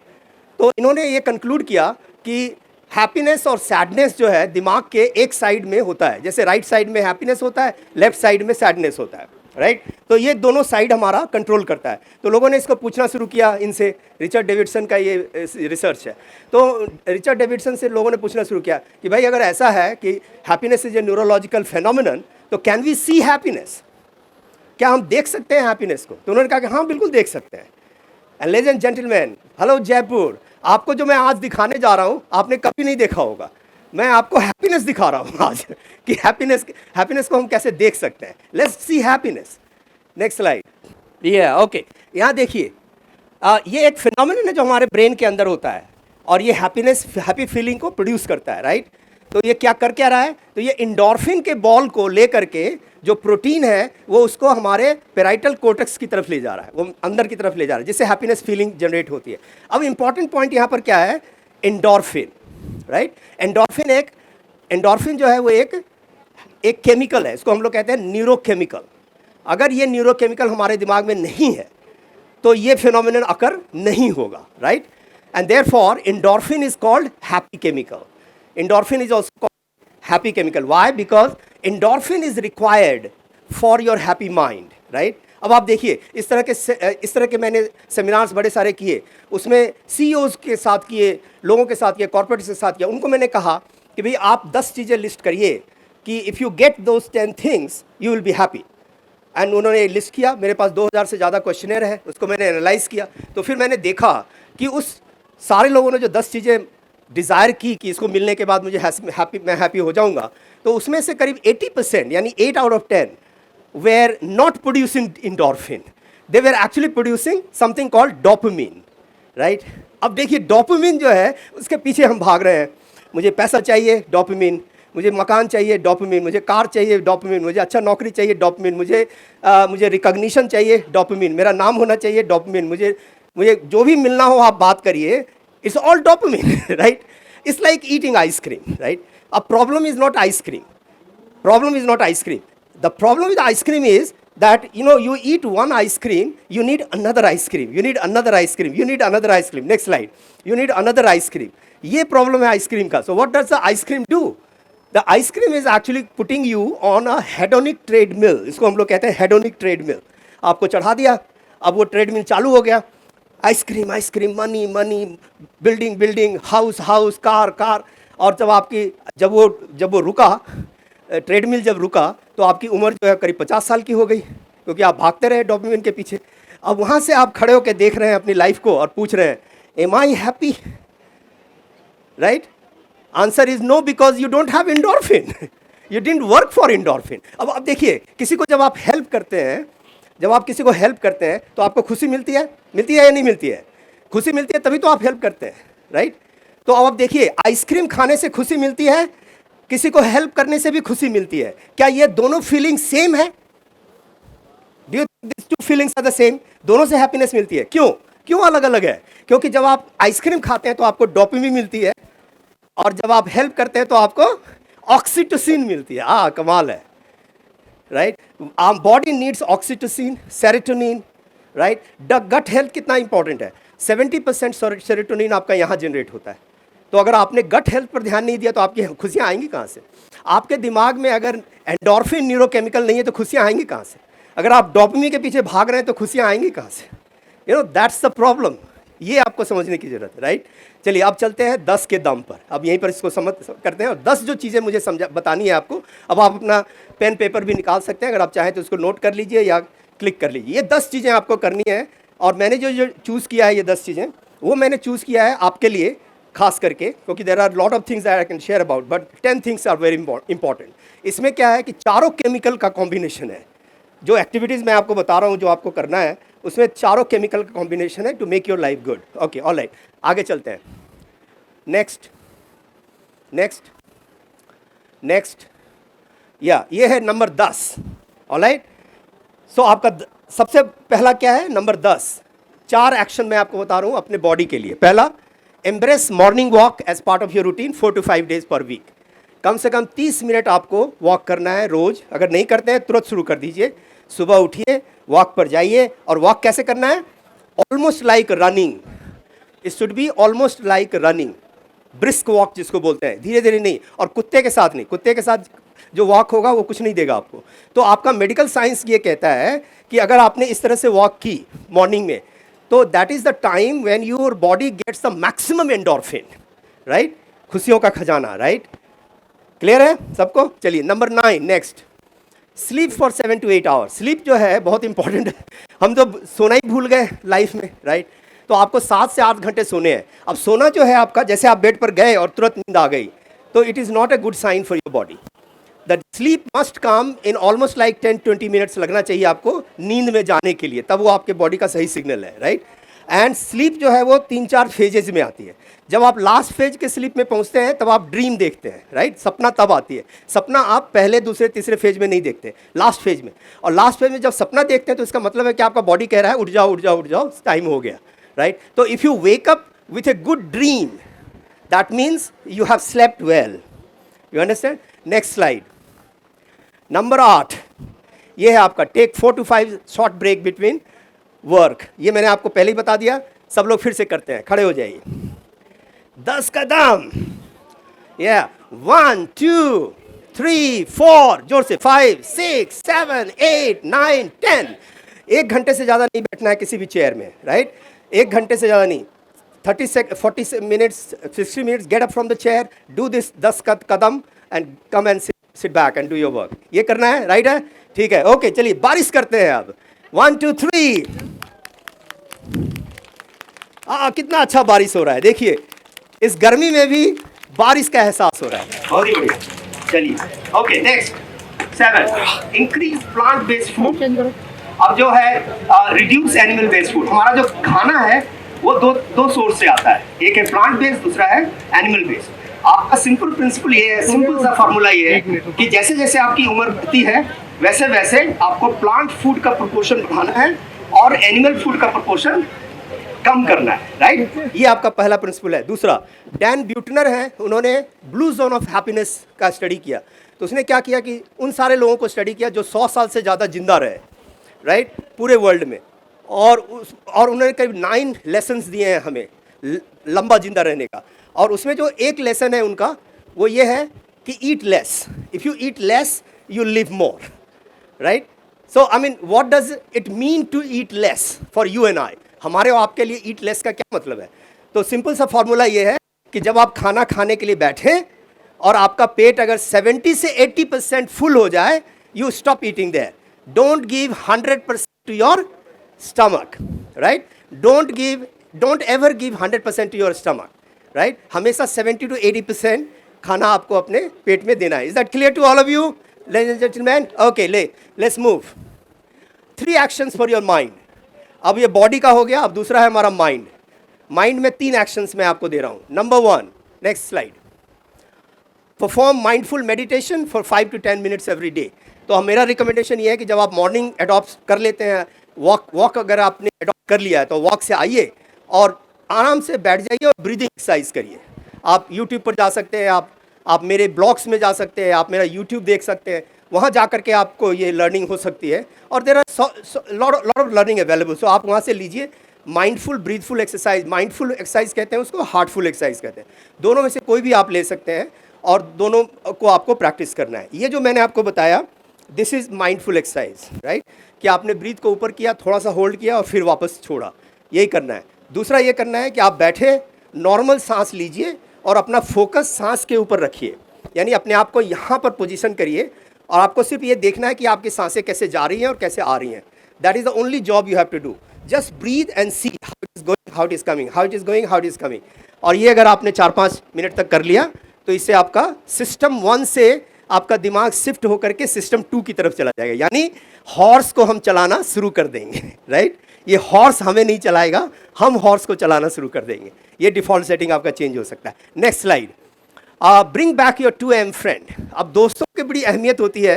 तो इन्होंने ये कंक्लूड किया कि हैप्पीनेस और सैडनेस जो है दिमाग के एक साइड में होता है, जैसे राइट साइड में हैप्पीनेस होता है, लेफ्ट साइड में सैडनेस होता है, राइट। तो ये दोनों साइड हमारा कंट्रोल करता है। तो लोगों ने इसको पूछना शुरू किया इनसे, रिचर्ड डेविडसन का ये रिसर्च है। तो रिचर्ड डेविडसन से लोगों ने पूछना शुरू किया कि भाई अगर ऐसा है कि happiness is a neurological phenomenon, तो कैन वी सी हैप्पीनेस? क्या हम देख सकते हैं हैप्पीनेस को? तो उन्होंने कहा कि हाँ, बिल्कुल देख सकते हैं। And ladies and gentleman, hello Jaipur, आपको जो मैं आज दिखाने जा रहा हूँ आपने कभी नहीं देखा होगा। मैं आपको हैप्पीनेस दिखा रहा हूँ आज कि हैप्पीनेस को हम कैसे देख सकते हैं। Let's see happiness. Next slide. ये ओके, यहाँ देखिए, ये एक फिनोमेनन है जो हमारे ब्रेन के अंदर होता है, और ये हैप्पी फीलिंग को प्रोड्यूस करता है, राइट। तो ये क्या रहा है? तो ये इंडोर्फिन के बॉल को लेकर के जो प्रोटीन है वो उसको हमारे पेराइटल कोर्टेक्स की तरफ ले जा रहा है, वो अंदर की तरफ ले जा रहा है, जिससे हैप्पीनेस फीलिंग जनरेट होती है। अब इंपॉर्टेंट पॉइंट यहाँ पर क्या है? Endorphin, right. एंडोर्फिन जो है वो एक केमिकल है, इसको हम लोग कहते हैं न्यूरोकेमिकल। अगर ये न्यूरोकेमिकल हमारे दिमाग में नहीं है तो ये फिनोमेनन अकर नहीं होगा, right. And therefore endorphin is called happy chemical. Endorphin is also called happy chemical. Why? Because endorphin is required for your happy mind, right? अब आप देखिए, इस तरह के मैंने सेमिनार्स बड़े सारे किए, उसमें CEOs के साथ किए, लोगों के साथ किए, कॉर्पोरेट्स के साथ किया। उनको मैंने कहा कि भाई आप 10 चीज़ें लिस्ट करिए कि if you get those 10 things you will be happy. And उन्होंने लिस्ट किया। मेरे पास 2000 से ज़्यादा क्वेश्चनर है, उसको मैंने एनालाइज किया। तो फिर मैंने देखा कि उस सारे लोगों ने जो 10 चीज़ें डिज़ायर की कि इसको मिलने के बाद मुझे मैं हैप्पी हो जाऊंगा, तो उसमें से करीब 80% यानी 8 out of 10 were not producing endorphin, they were actually producing something called dopamine, right. अब देखिए, डोपामिन जो है उसके पीछे हम भाग रहे हैं। मुझे पैसा चाहिए, डोपामिन। मुझे मकान चाहिए, डोपामिन। मुझे कार चाहिए, डोपामिन। मुझे अच्छा नौकरी चाहिए, डोपामिन। मुझे रिकॉग्निशन चाहिए, डोपामिन। मेरा नाम होना चाहिए, डोपामिन। मुझे जो भी मिलना हो आप बात करिए, it's all dopamine, right? It's like eating ice cream, right? A problem is not ice cream. Problem is not ice cream. The problem with ice cream is that, you eat one ice cream, you need another ice cream. You need another ice cream. You need another ice cream. Next slide. You need another ice cream. ये problem है ice cream का. So what does the ice cream do? The ice cream is actually putting you on a hedonic treadmill. इसको हम लोग कहते हैं hedonic treadmill. आपको चढ़ा दिया, अब वो ट्रेडमिल चालू हो गया। Ice cream, money, building, house, car. और जब वो रुका, ट्रेडमिल जब रुका, तो आपकी उम्र जो है करीब 50 साल की हो गई, क्योंकि आप भागते रहे डोपामिन के पीछे। अब वहाँ से आप खड़े होकर देख रहे हैं अपनी लाइफ को और पूछ रहे हैं, am I happy, right? Answer is no, because you don't have endorphin, you didn't work for endorphin. अब देखिए, किसी को जब आप हेल्प करते हैं, तो आपको खुशी मिलती है या नहीं मिलती है? खुशी मिलती है, तभी तो आप हेल्प करते हैं, राइट? तो अब आप देखिए, आइसक्रीम खाने से खुशी मिलती है किसी को हेल्प करने से भी खुशी मिलती है। क्या ये दोनों फीलिंग सेम है? Do you think this two feelings are the same? दोनों से हैप्पीनेस मिलती है। क्यों? क्यों अलग अलग है? क्योंकि जब आप आइसक्रीम खाते हैं तो आपको डोपामिन मिलती है, और जब आप हेल्प करते हैं तो आपको ऑक्सीटोसिन मिलती है। कमाल है, right? Our body needs oxytocin, serotonin, right? Gut health कितना इंपॉर्टेंट है? 70% सेरोटोनिन आपका यहाँ जनरेट होता है। तो अगर आपने गट हेल्थ पर ध्यान नहीं दिया तो आपकी खुशियाँ आएंगी कहाँ से? आपके दिमाग में अगर एंडोर्फिन न्यूरोकेमिकल नहीं है तो खुशियाँ आएंगी कहाँ से? अगर आप डोपामिन के पीछे भाग रहे हैं तो खुशियाँ आएंगी कहाँ से? You know, that's the problem. ये आपको समझने की जरूरत है, राइट? चलिए अब चलते हैं 10 के दम पर। अब यहीं पर इसको समझ करते हैं, और 10 जो चीज़ें मुझे बतानी है आपको। अब आप अपना पेन पेपर भी निकाल सकते हैं, अगर आप चाहें तो उसको नोट कर लीजिए या क्लिक कर लीजिए। ये 10 चीज़ें आपको करनी है, और मैंने जो चूज़ किया है, ये 10 चीज़ें, वो मैंने चूज़ किया है आपके लिए खास करके, क्योंकि there are lot of things that I can share about, but 10 things are very important. इसमें क्या है कि चारों केमिकल का कॉम्बिनेशन है। जो एक्टिविटीज़ मैं आपको बता रहा हूँ जो आपको करना है, उसमें चारों केमिकल का कॉम्बिनेशन है to make your life good. Okay, alright, आगे चलते हैं। नेक्स्ट नेक्स्ट नेक्स्ट, या ये है नंबर 10। ऑलराइट, सो आपका सबसे पहला क्या है? नंबर 10। 4 एक्शन मैं आपको बता रहा हूँ अपने बॉडी के लिए। पहला, embrace morning walk as part of your routine 4 to 5 days per week. कम से कम 30 मिनट आपको वॉक करना है रोज। अगर नहीं करते हैं तुरंत शुरू कर दीजिए। सुबह उठिए, वॉक पर जाइए, और वॉक कैसे करना है? Almost like running. It should be almost like running, brisk walk जिसको बोलते हैं, धीरे धीरे नहीं, और कुत्ते के साथ नहीं। कुत्ते के साथ जो वॉक होगा वो कुछ नहीं देगा आपको। तो आपका मेडिकल साइंस ये कहता है कि अगर आपने इस तरह से वॉक की मॉर्निंग में, तो that is the time when your body gets the maximum endorphin, right? खुशियों का खजाना, राइट? क्लियर है सबको? चलिए number 9, next, sleep for 7 to 8 hours. Sleep जो है बहुत इंपॉर्टेंट है। हम तो सोना ही भूल गए लाइफ में, राइट? तो आपको 7 से 8 घंटे सोने हैं। अब सोना जो है आपका, जैसे आप बेड पर गए और तुरंत नींद आ गई, तो it is not a good sign for your body. The sleep must come in almost like 10-20 minutes लगना चाहिए आपको नींद में जाने के लिए, तब वो आपके बॉडी का सही सिग्नल है, राइट? एंड स्लीप जो है वो 3-4 फेजेज में आती है। जब आप लास्ट फेज के स्लीप में पहुंचते हैं तब आप ड्रीम देखते हैं, राइट? सपना तब आती है। सपना आप पहले, दूसरे, तीसरे फेज में नहीं देखते, लास्ट फेज में। और लास्ट फेज में जब सपना देखते हैं तो इसका मतलब है कि आपका बॉडी कह रहा है उठ जाओ उठ जाओ उठ जाओ, टाइम हो गया, राइट? तो if you wake up with a good dream, that means you have slept well. You understand? Next slide, number 8, ये है आपका take 4 to 5 short break between work. ये मैंने आपको पहले ही बता दिया, सब लोग फिर से करते हैं। खड़े हो जाइए, 10 कदम, या 1 2 3 4, जोर से 5 6 7 8 9 10। 1 घंटे से ज़्यादा नहीं बैठना है किसी भी चेयर में, राइट? 1 घंटे से ज़्यादा नहीं, 40 minutes 60 minutes, get up from the chair, do this 10 Kadam and come and sit back and do your work. ये करना है, राइट है? ठीक है, ओके, चलिए बारिश करते हैं अब। 1 2 3। कितना अच्छा बारिश हो रहा है, देखिए इस गर्मी में भी बारिश का एहसास हो रहा है, बहुत ही बढ़िया। चलिए, okay, next 7, increase plant based food. अब जो है रिड्यूस एनिमल बेस्ड फूड। हमारा जो खाना है वो दो सोर्स से आता है, एक है प्लांट बेस्ड, दूसरा है एनिमल बेस्ड। आपका सिंपल प्रिंसिपल ये है, सिंपल सा फॉर्मूला ये है कि जैसे जैसे आपकी उम्र बढ़ती है वैसे वैसे आपको प्लांट फूड का प्रोपोर्शन बढ़ाना है और एनिमल फूड का प्रोपोर्शन कम करना है, राइट? ये आपका पहला प्रिंसिपल है। दूसरा, डैन ब्यूटनर है, उन्होंने ब्लू जोन ऑफ हैप्पीनेस का स्टडी किया। तो उसने क्या किया कि उन सारे लोगों को स्टडी किया जो 100 साल से ज़्यादा जिंदा रहे, राइट, पूरे वर्ल्ड में, और उन्होंने करीब 9 लेसन्स दिए हैं हमें लंबा जिंदा रहने का। और उसमें जो एक लेसन है उनका वो ये है कि eat less. If you eat less you live more, right? So I mean what does it mean to eat less for you and I? हमारे और आपके लिए ईट लेस का क्या मतलब है? तो सिंपल सा फॉर्मूला ये है कि जब आप खाना खाने के लिए बैठें और आपका पेट अगर 70 से 80% फुल हो जाए, you stop eating there. Don't give 100% to your stomach, right? Don't ever give 100% to your stomach, right? हमेशा 70 to 80% खाना आपको अपने पेट में देना है। Is that clear to all of you ladies and gentleman? Okay, let's move. 3 actions for your mind. अब ये body का हो गया, अब दूसरा है हमारा माइंड। माइंड में 3 एक्शंस मैं आपको दे रहा हूं। Number 1, next slide, perform mindful meditation for 5 to 10 minutes every day. तो मेरा रिकमेंडेशन ये है कि जब आप मॉर्निंग अडॉप्ट कर लेते हैं, वॉक अगर आपने अडॉप्ट कर लिया है तो वॉक से आइए और आराम से बैठ जाइए और ब्रीदिंग एक्सरसाइज करिए। आप यूट्यूब पर जा सकते हैं, आप मेरे ब्लॉग्स में जा सकते हैं, आप मेरा यूट्यूब देख सकते हैं, वहाँ जा करके आपको ये लर्निंग हो सकती है। और there are lot of learning available, so आप वहाँ से लीजिए। Mindful breathful exercise, mindful exercise कहते हैं उसको, हार्टफुल एक्सरसाइज कहते हैं। दोनों में से कोई भी आप ले सकते हैं और दोनों को आपको प्रैक्टिस करना है। ये जो मैंने आपको बताया, this is mindful exercise, right, कि आपने ब्रीथ को ऊपर किया, थोड़ा सा होल्ड किया और फिर वापस छोड़ा, यही करना है। दूसरा ये करना है कि आप बैठे नॉर्मल सांस लीजिए और अपना फोकस सांस के ऊपर रखिए, यानी अपने आप को यहाँ पर पोजीशन करिए और आपको सिर्फ ये देखना है कि आपकी सांसें कैसे जा रही हैं और कैसे आ रही हैं। That is the only job you have to do. Just breathe and see how it is going, how it is coming, how it is going, how it is coming. और ये अगर आपने 4-5 मिनट तक कर लिया तो इससे आपका सिस्टम 1 से आपका दिमाग शिफ्ट होकर के सिस्टम 2 की तरफ चला जाएगा, यानी हॉर्स को हम चलाना शुरू कर देंगे, राइट। ये हॉर्स हमें नहीं चलाएगा, हम हॉर्स को चलाना शुरू कर देंगे। ये डिफ़ॉल्ट सेटिंग आपका चेंज हो सकता है। Next slide. Bring back your 2am friend. अब दोस्तों की बड़ी अहमियत होती है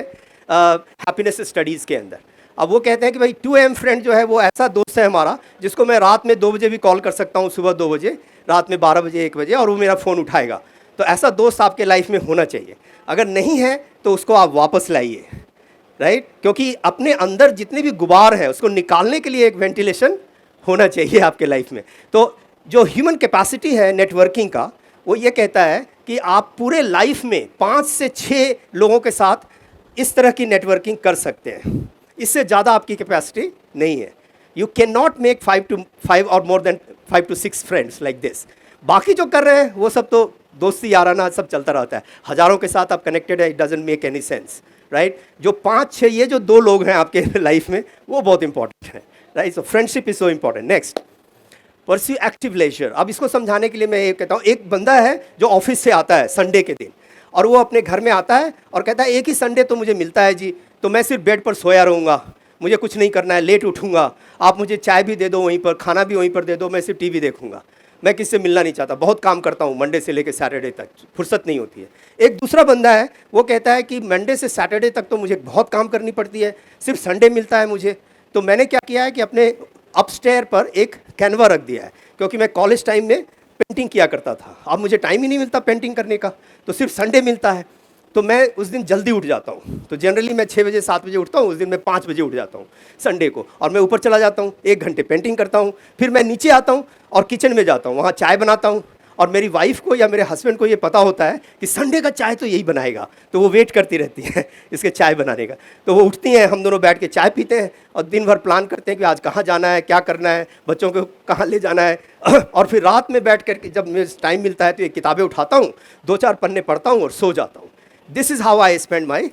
हैप्पीनेस स्टडीज़ के अंदर। अब वो कहते हैं कि भाई 2am फ्रेंड जो है वो ऐसा दोस्त है हमारा जिसको मैं रात में 2 बजे भी कॉल कर सकता हूँ, सुबह 2 बजे, रात में 12 बजे 1 बजे, और वो मेरा फ़ोन उठाएगा। तो ऐसा दोस्त आपके लाइफ में होना चाहिए। अगर नहीं है तो उसको आप वापस लाइए, राइट, क्योंकि अपने अंदर जितने भी गुबार है उसको निकालने के लिए एक वेंटिलेशन होना चाहिए आपके लाइफ में। तो जो ह्यूमन कैपेसिटी है नेटवर्किंग का, वो ये कहता है कि आप पूरे लाइफ में 5 से 6 लोगों के साथ इस तरह की नेटवर्किंग कर सकते हैं। इससे ज़्यादा आपकी कैपेसिटी नहीं है। यू कैन नॉट मेक 5 और more than 5 to 6 friends like this. बाकी जो कर रहे हैं वो सब तो दोस्ती याराना सब चलता रहता है, हज़ारों के साथ आप कनेक्टेड है, it doesn't make any sense, right. जो 5-6 ये जो 2 लोग हैं आपके लाइफ में, वो बहुत इंपॉर्टेंट है, right. So friendship is so important. Next, pursue active leisure. अब इसको समझाने के लिए मैं ये कहता हूँ, एक बंदा है जो ऑफिस से आता है संडे के दिन और वो अपने घर में आता है और कहता है एक ही संडे तो मुझे मिलता है जी, तो मैं सिर्फ बेड पर सोया रहूँगा, मुझे कुछ नहीं करना है, लेट उठूँगा, आप मुझे चाय भी दे दो वहीं पर, खाना भी वहीं पर दे दो, मैं सिर्फ टीवी देखूँगा, मैं किससे मिलना नहीं चाहता, बहुत काम करता हूँ मंडे से लेकर सैटरडे तक, फुर्सत नहीं होती है। एक दूसरा बंदा है, वो कहता है कि मंडे से सैटरडे तक तो मुझे बहुत काम करनी पड़ती है, सिर्फ संडे मिलता है मुझे। तो मैंने क्या किया है कि अपने अपस्टेयर पर एक कैनवा रख दिया है, क्योंकि मैं कॉलेज टाइम में पेंटिंग किया करता था। अब मुझे टाइम ही नहीं मिलता पेंटिंग करने का, तो सिर्फ संडे मिलता है। तो मैं उस दिन जल्दी उठ जाता हूँ, तो जनरली मैं 6 बजे 7 बजे उठता हूँ, उस दिन मैं 5 बजे उठ जाता हूँ संडे को, और मैं ऊपर चला जाता हूँ, 1 घंटे पेंटिंग करता हूँ, फिर मैं नीचे आता हूँ और किचन में जाता हूँ, वहाँ चाय बनाता हूँ। और मेरी वाइफ को या मेरे हस्बैंड को ये पता होता है कि संडे का चाय तो यही बनाएगा, तो वो वेट करती रहती हैं इसके चाय बनाने का। तो वो उठती हैं, हम दोनों बैठ के चाय पीते हैं और दिन भर प्लान करते हैं कि आज कहाँ जाना है, क्या करना है, बच्चों को कहाँ ले जाना है। और फिर रात में बैठ कर जब मुझे टाइम मिलता है तो ये किताबें उठाता हूँ, 2-4 पन्ने पढ़ता हूँ और सो जाता हूँ। This is how I spend my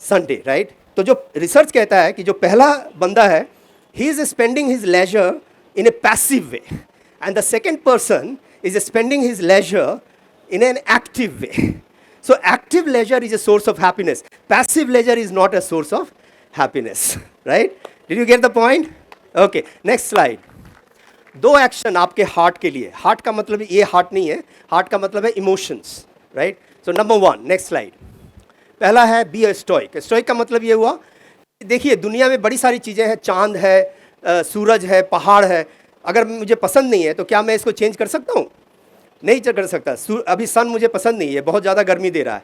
Sunday, right. तो जो रिसर्च कहता है कि जो पहला बंदा है, he is spending his leisure in a passive way, and the second person is spending his leisure in an active way. So active leisure is a source of happiness. Passive leisure is not a source of happiness, right? Did you get the point? Okay, next slide. 2 action आपके heart के लिए। Heart का मतलब ये heart नहीं है, heart का मतलब है emotions, right. So number 1, next slide. पहला है बी अ स्टोइक। स्टोइक का मतलब ये हुआ, देखिए दुनिया में बड़ी सारी चीज़ें हैं, चांद है, सूरज है, पहाड़ है, अगर मुझे पसंद नहीं है तो क्या मैं इसको चेंज कर सकता हूँ? नहीं कर सकता। अभी सन मुझे पसंद नहीं है, बहुत ज़्यादा गर्मी दे रहा है,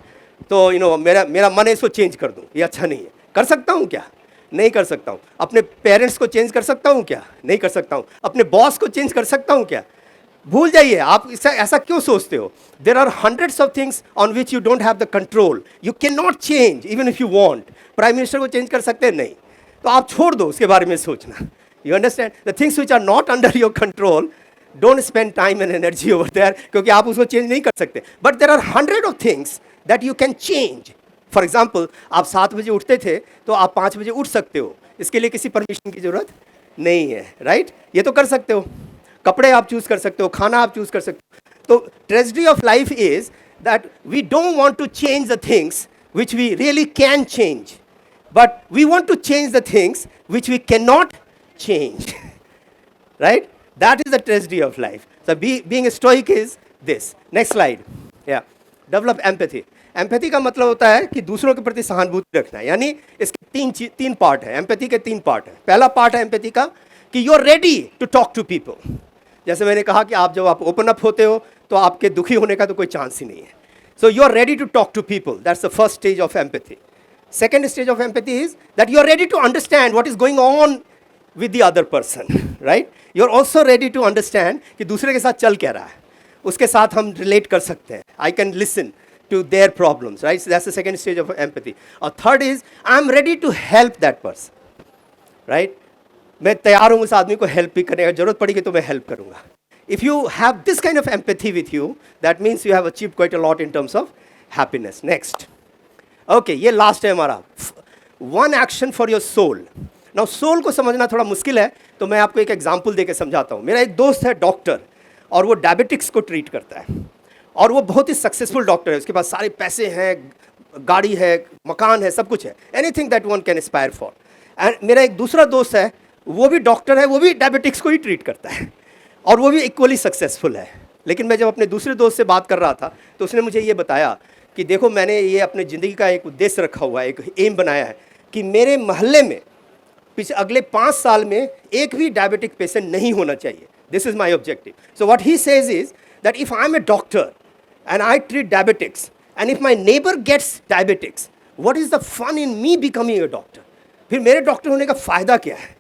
तो मेरा मन है इसको चेंज कर दूँ, ये अच्छा नहीं है। कर सकता हूँ क्या? नहीं कर सकता हूँ। अपने पेरेंट्स को चेंज कर सकता हूँ क्या? नहीं कर सकता हूँ। अपने बॉस को चेंज कर सकता हूँ क्या? भूल जाइए, आप ऐसा क्यों सोचते हो? There are hundreds of things on which you don't have the control, you can not change even if you want. Prime minister को चेंज कर सकते हैं? नहीं। तो आप छोड़ दो उसके बारे में सोचना। You understand? The things which are not under your control, don't spend time and energy over there, क्योंकि आप उसको चेंज नहीं कर सकते। But there are 100 of things that you can change. For example, आप 7 बजे उठते थे तो आप 5 बजे उठ सकते हो, इसके लिए किसी परमिशन की जरूरत नहीं है, राइट? ये तो कर सकते हो। कपड़े आप चूज कर सकते हो, खाना आप चूज कर सकते हो। तो tragedy of life is that we don't want to change the things which we really can change, but we want to change the things which we cannot change. Right? That is the tragedy of life. So being a stoic is this. Next slide. Yeah. Develop empathy. Empathy का मतलब होता है कि दूसरों के प्रति सहानुभूति रखना है, यानी इसके तीन पार्ट है, एम्पैथी के 3 पार्ट है। पहला पार्ट है एम्पैथी का कि you are ready to talk to people. जैसे मैंने कहा कि जब आप ओपन अप होते हो तो आपके दुखी होने का तो कोई चांस ही नहीं है। So you are ready to talk to people, that's the first stage of empathy. Second stage of empathy is that you are ready to understand what is going on with the other person, right? You're also ready to understand कि दूसरे के साथ चल क्या रहा है, उसके साथ हम relate कर सकते हैं. I can listen to their problems, right? So that's the second stage of empathy. Or third is I'm ready to help that person, right? मैं तैयार हूँ उस आदमी को help भी करने, अगर जरूरत पड़ेगी तो मैं help करूँगा. If you have this kind of empathy with you, that means you have achieved quite a lot in terms of happiness. Next. Okay, ये last है हमारा. One action for your soul. Now soul को समझना थोड़ा मुश्किल है, तो मैं आपको एक एग्जांपल देके समझाता हूँ. मेरा एक दोस्त है डॉक्टर, और वो डायबिटिक्स को ट्रीट करता है, और वो बहुत ही सक्सेसफुल डॉक्टर है. उसके पास सारे पैसे हैं, गाड़ी है, मकान है, सब कुछ है, anything that one can Aspire for. And मेरा एक दूसरा दोस्त है, वो भी डॉक्टर है, वो भी डायबिटिक्स को ही ट्रीट करता है, और वो भी इक्वली सक्सेसफुल है. लेकिन मैं जब अपने दूसरे दोस्त से बात कर रहा था तो उसने मुझे ये बताया कि देखो, मैंने ये अपने ज़िंदगी का एक उद्देश्य रखा हुआ है, एक एम बनाया है कि मेरे मोहल्ले में अगले 5 साल में एक भी डायबिटिक पेशेंट नहीं होना चाहिए. This is my objective. So what he says is that if I am a doctor and I treat diabetics and if my neighbour gets diabetics, what is the fun in me becoming a doctor? फिर मेरे doctor होने का फ़ायदा क्या है?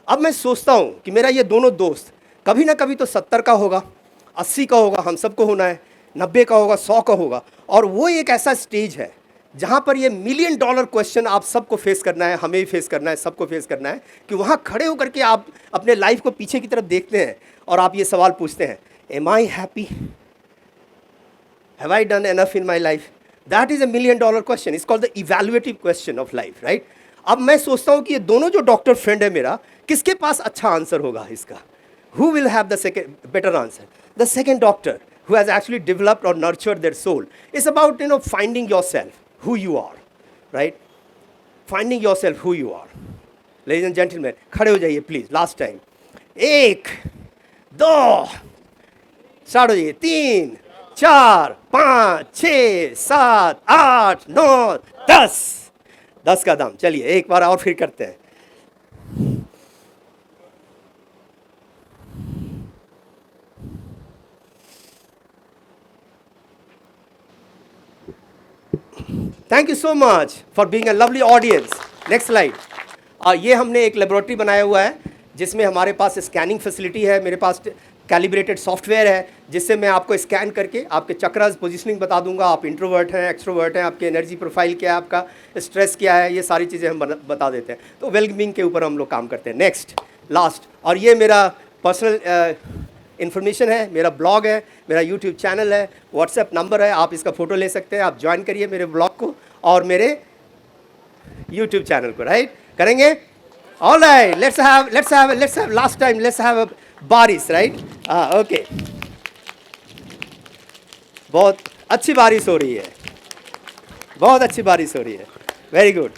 अब मैं सोचता हूँ कि मेरा ये दोनों दोस्त कभी ना कभी तो 70 का होगा, 80 का होगा, हम सबको होना है, 90 का होगा, 100 का होगा, और वो एक ऐसा स्टेज है जहाँ पर ये $1 मिलियन क्वेश्चन आप सबको फेस करना है, हमें भी फेस करना है, सबको फेस करना है, कि वहाँ खड़े होकर के आप अपने लाइफ को पीछे की तरफ देखते हैं और आप ये सवाल पूछते हैं, am I happy? Have I done enough in my life? That is $1 million question. It's called the evaluative question of life, right? अब मैं सोचता हूँ कि ये दोनों जो डॉक्टर फ्रेंड है मेरा, किसके पास अच्छा आंसर होगा इसका? Who will have the better answer? The second doctor, who has actually developed or nurtured their soul. It's about, finding yourself, who you are, right? Finding yourself, who you are. Ladies and gentlemen, खड़े हो जाइए please, last time. 1, 2, start हो जाइए. 3, 4, 5, 6, 7, 8, 9, 10. 10 का दाम. चलिए एक बार और फिर करते हैं. Thank you so much for being a lovely audience. Next slide. ये हमने एक लेबोरेटरी बनाया हुआ है जिसमें हमारे पास स्कैनिंग फैसिलिटी है, मेरे पास कैलिब्रेटेड सॉफ्टवेयर है जिससे मैं आपको स्कैन करके आपके चक्रास पोजिशनिंग बता दूंगा. आप इंट्रोवर्ट हैं, एक्सट्रोवर्ट हैं, आपके एनर्जी प्रोफाइल क्या है, आपका स्ट्रेस क्या है, ये सारी चीज़ें हम बता देते हैं. तो वेलबींग के ऊपर हम लोग काम करते हैं. Next last. और ये मेरा पर्सनल इन्फॉर्मेशन है, मेरा ब्लॉग है, मेरा यूट्यूब चैनल है, व्हाट्सएप नंबर है, आप इसका फ़ोटो ले सकते हैं. आप ज्वाइन करिए मेरे ब्लॉग को और मेरे यूट्यूब चैनल को, राइट? करेंगे? All right, let's have last time, let's have a बारिश, राइट? ओके. बहुत अच्छी बारिश हो रही है, बहुत अच्छी बारिश हो रही है. Very good.